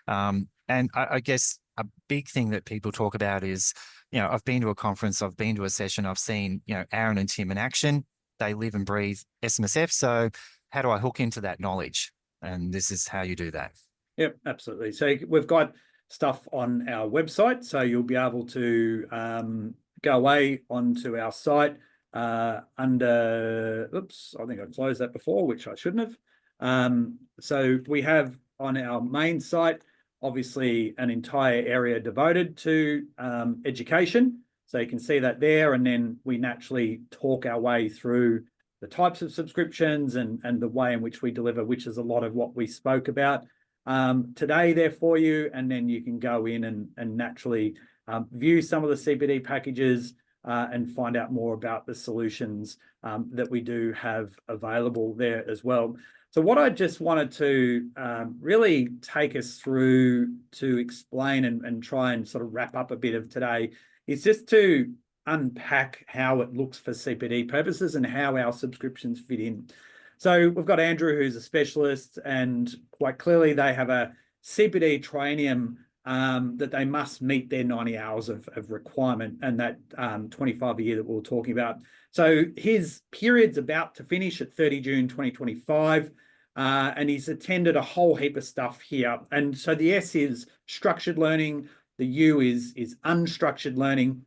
And I guess a big thing that people talk about is, I've been to a conference, I've been to a session, I've seen, Aaron and Tim in action. They live and breathe SMSF. So how do I hook into that knowledge? And this is how you do that. Yep, absolutely. So we've got stuff on our website, so you'll be able to go away onto our site under, oops, I think I closed that before, which I shouldn't have. So we have on our main site, obviously an entire area devoted to education. So you can see that there, and then we naturally talk our way through the types of subscriptions and the way in which we deliver, which is a lot of what we spoke about today there for you. And then you can go in and naturally view some of the CPD packages and find out more about the solutions that we do have available there as well. So what I just wanted to really take us through to explain and try and sort of wrap up a bit of today is just to unpack how it looks for CPD purposes and how our subscriptions fit in. So we've got Andrew, who's a specialist, and quite clearly they have a CPD training that they must meet their 90 hours of requirement, and that 25 a year that we were talking about. So his period's about to finish at 30 June 2025, and he's attended a whole heap of stuff here. And so the S is structured learning, the U is unstructured learning.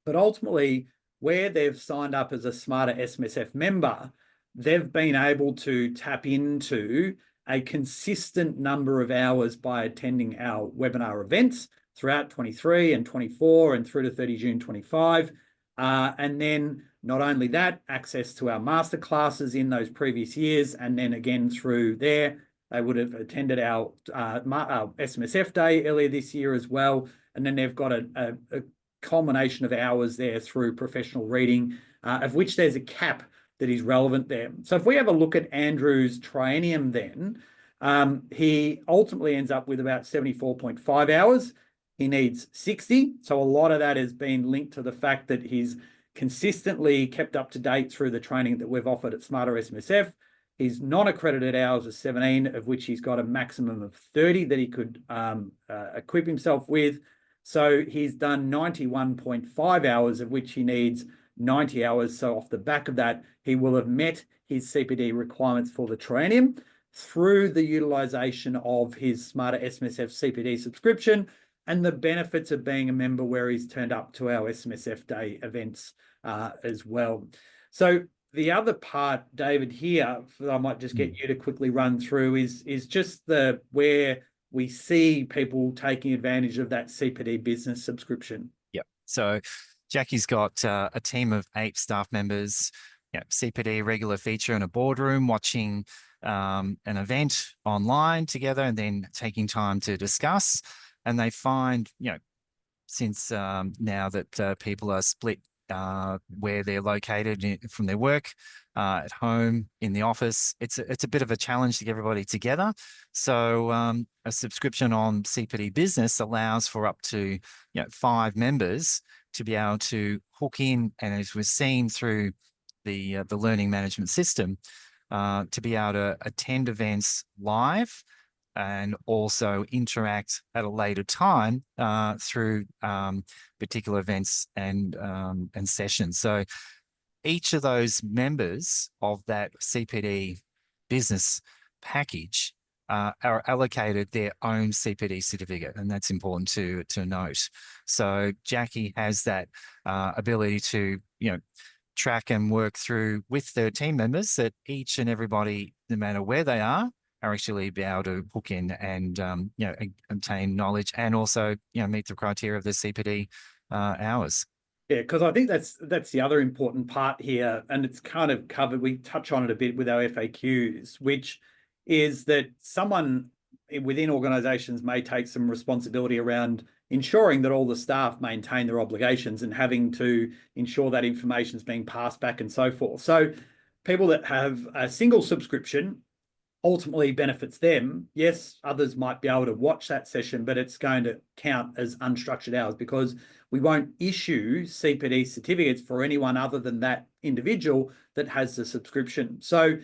But ultimately, where they've signed up as a Smarter SMSF member, they've been able to tap into a consistent number of hours by attending our webinar events throughout 23 and 24 and through to 30 June 25. And then not only that, access to our masterclasses in those previous years, and then again through there, they would have attended our SMSF day earlier this year as well. And then they've got a culmination of hours there through professional reading, of which there's a cap that is relevant there. So if we have a look at Andrew's triennium then, he ultimately ends up with about 74.5 hours. He needs 60. So a lot of that has been linked to the fact that he's consistently kept up to date through the training that we've offered at Smarter SMSF. His non-accredited hours are 17, of which he's got a maximum of 30 that he could equip himself with. So he's done 91.5 hours, of which he needs 90 hours. So off the back of that, he will have met his CPD requirements for the triennium through the utilization of his Smarter SMSF CPD subscription and the benefits of being a member where he's turned up to our SMSF Day events as well. So the other part, David, here, I might just get you to quickly run through is just where we see people taking advantage of that CPD business subscription. Yep. So Jackie's got a team of 8 staff members, CPD regular feature in a boardroom, watching an event online together and then taking time to discuss. And they find, since now that people are split where they're located from their work, at home, in the office, it's a bit of a challenge to get everybody together. So a subscription on CPD Business allows for up to 5 members to be able to hook in, and as we've seen through the learning management system, to be able to attend events live and also interact at a later time through particular events and sessions. So each of those members of that CPD business package are allocated their own CPD certificate, and that's important to note. So Jackie has that ability to track and work through with their team members that each and everybody, no matter where they are actually be able to hook in and obtain knowledge and also meet the criteria of the CPD hours. Yeah, because I think that's the other important part here, and it's kind of covered. We touch on it a bit with our FAQs, which is that someone within organizations may take some responsibility around ensuring that all the staff maintain their obligations and having to ensure that information is being passed back and so forth. So people that have a single subscription ultimately benefits them. Yes, others might be able to watch that session, but it's going to count as unstructured hours because we won't issue CPD certificates for anyone other than that individual that has the subscription. So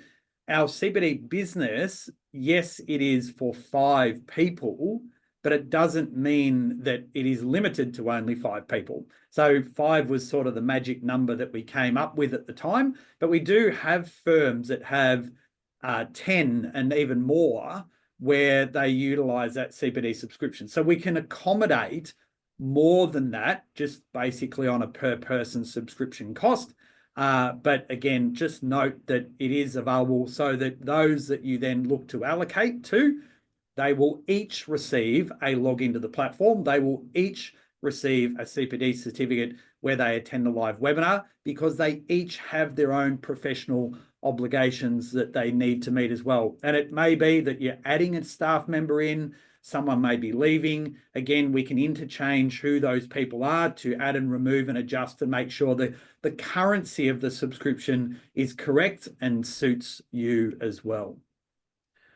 our CPD business, yes, it is for 5 people, but it doesn't mean that it is limited to only 5 people. So 5 was sort of the magic number that we came up with at the time, but we do have firms that have 10 and even more where they utilize that CPD subscription. So we can accommodate more than that, just basically on a per person subscription cost. But again, just note that it is available so that those that you then look to allocate to, they will each receive a login to the platform. They will each receive a CPD certificate where they attend a live webinar because they each have their own professional obligations that they need to meet as well. And it may be that you're adding a staff member in, someone may be leaving. Again, we can interchange who those people are to add and remove and adjust to make sure that the currency of the subscription is correct and suits you as well.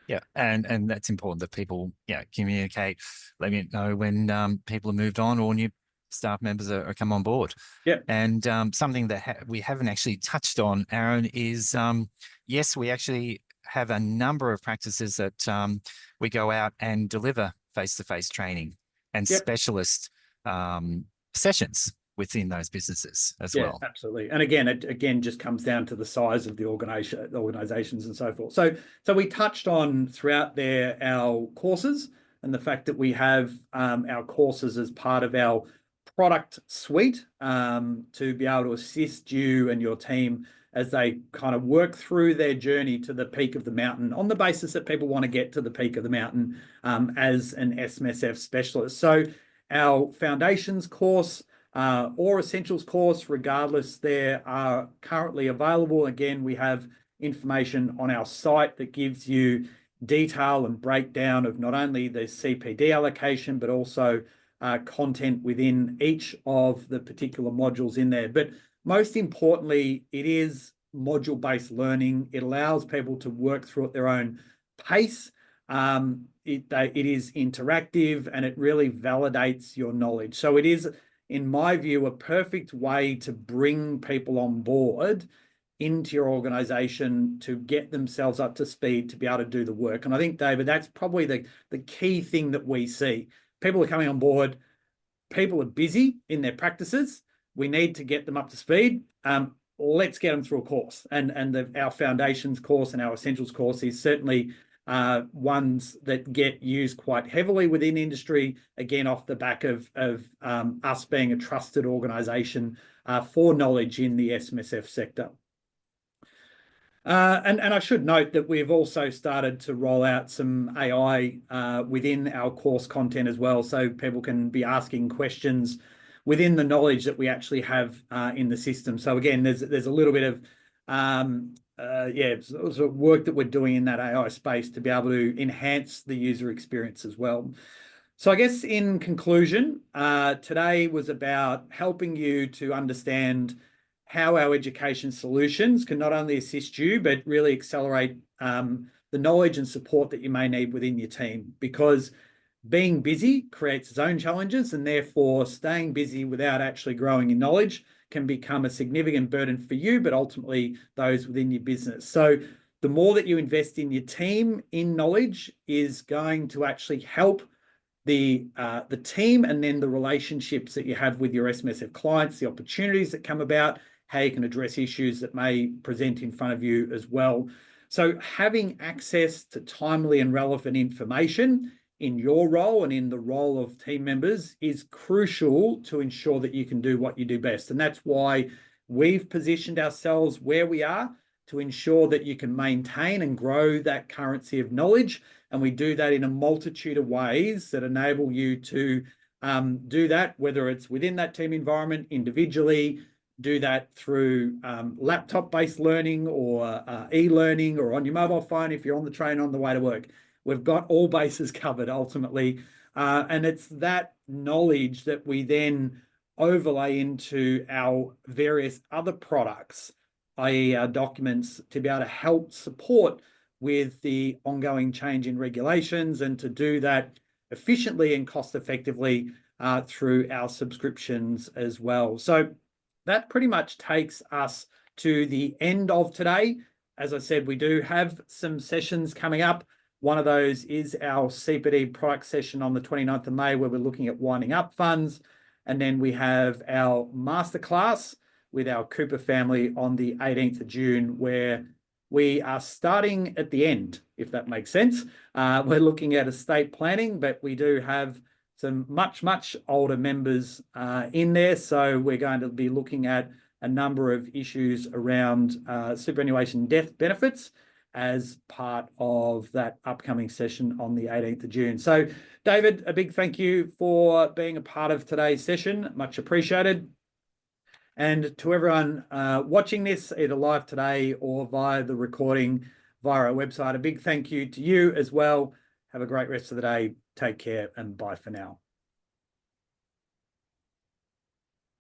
Yeah, and that's important that people communicate, let me know when people have moved on or new staff members are come on board. Yeah. And something that we haven't actually touched on, Aaron, is yes, we actually have a number of practices that we go out and deliver face-to-face training and specialist sessions within those businesses as well. Absolutely. And again, it just comes down to the size of the organizations and so forth. So we touched on throughout there our courses and the fact that we have our courses as part of our product suite to be able to assist you and your team as they kind of work through their journey to the peak of the mountain on the basis that people want to get to the peak of the mountain as an SMSF specialist. So our foundations course or essentials course, regardless, they are currently available. Again, we have information on our site that gives you detail and breakdown of not only the CPD allocation, but also content within each of the particular modules in there. But most importantly, it is module-based learning. It allows people to work through at their own pace. It is interactive and it really validates your knowledge. So it is, in my view, a perfect way to bring people on board into your organization to get themselves up to speed to be able to do the work. And I think, David, that's probably the key thing that we see. People are coming on board. People are busy in their practices. We need to get them up to speed. Let's get them through a course. And our foundations course and our essentials course is certainly ones that get used quite heavily within industry, again, off the back of us being a trusted organisation for knowledge in the SMSF sector. And I should note that we've also started to roll out some AI within our course content as well, so people can be asking questions within the knowledge that we actually have in the system. So again, there's a little bit of sort of work that we're doing in that AI space to be able to enhance the user experience as well. So I guess in conclusion, today was about helping you to understand how our education solutions can not only assist you, but really accelerate the knowledge and support that you may need within your team, because being busy creates its own challenges, and therefore staying busy without actually growing in knowledge can become a significant burden for you, but ultimately those within your business. So the more that you invest in your team in knowledge is going to actually help the team, and then the relationships that you have with your SMSF clients, the opportunities that come about, how you can address issues that may present in front of you as well. So having access to timely and relevant information in your role and in the role of team members is crucial to ensure that you can do what you do best. And that's why we've positioned ourselves where we are, to ensure that you can maintain and grow that currency of knowledge. And we do that in a multitude of ways that enable you to do that, whether it's within that team environment, individually, do that through laptop-based learning or e-learning, or on your mobile phone if you're on the train on the way to work. we've got all bases covered ultimately. And it's that knowledge that we then overlay into our various other products, i.e. our documents, to be able to help support with the ongoing change in regulations, and to do that efficiently and cost effectively through our subscriptions as well. So that pretty much takes us to the end of today. As I said, we do have some sessions coming up. One of those is our CPD product session on the 29th of May, where we're looking at winding up funds. And then we have our masterclass with our Cooper family on the 18th of June, where we are starting at the end, if that makes sense. We're looking at estate planning, but we do have some much older members in there. So we're going to be looking at a number of issues around superannuation death benefits as part of that upcoming session on the 18th of June. So David, a big thank you for being a part of today's session. Much appreciated. And to everyone watching this either live today or via the recording via our website, a big thank you to you as well. Have a great rest of the day. Take care and bye for now.